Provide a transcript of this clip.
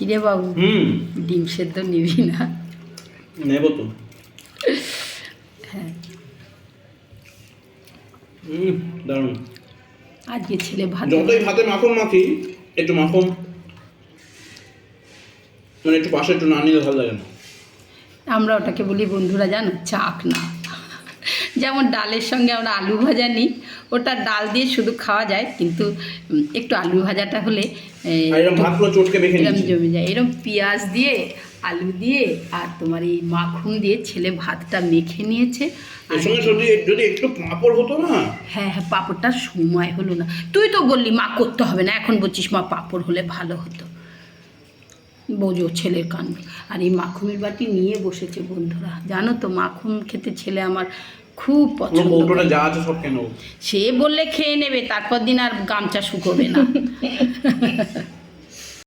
কিরে বাবু, ডিম সেদ্ধ নিবি না? নেব তো। হ্যাঁ, দারুণ। আজকে ছেলে ভাত যতই ভাতে মাখন মাখি, একটু মাখন মানে একটু পাশে একটু না নিলে ভালো লাগে না। আমরা ওটাকে বলি বন্ধুরা জানো, চাকনা। যেমন ডালের সঙ্গে আমরা আলু ভাজা নিই, ওটা ডাল দিয়ে শুধু খাওয়া যায়, কিন্তু একটু আলু ভাজাটা হলে এরকম ভাতগুলো চটকে মেখে এরম নিচ্ছি। জমে যায়। এরম পেঁয়াজ দিয়ে, আলু দিয়ে, আর তোমার এই মাখন দিয়ে ছেলে ভাতটা মেখে নিয়েছে। এর সঙ্গে যদি একটু পাঁপড় হতো না। হ্যাঁ হ্যাঁ, পাঁপড়টার সময় হলো না। তুই তো বললি মা করতে হবে না, এখন বলছিস মা পাঁপড় হলে ভালো হতো। বোঝো ছেলের কাণ্ড। আর এই মাখনের বাটি নিয়ে বসেছে বন্ধুরা, জানো তো মাখন খেতে ছেলে আমার খুব পছন্দ কৌটোটা করে। যা আছে সব কেন সে বললে খেয়ে নেবে, তারপর দিন আর গামছা শুকোবে না।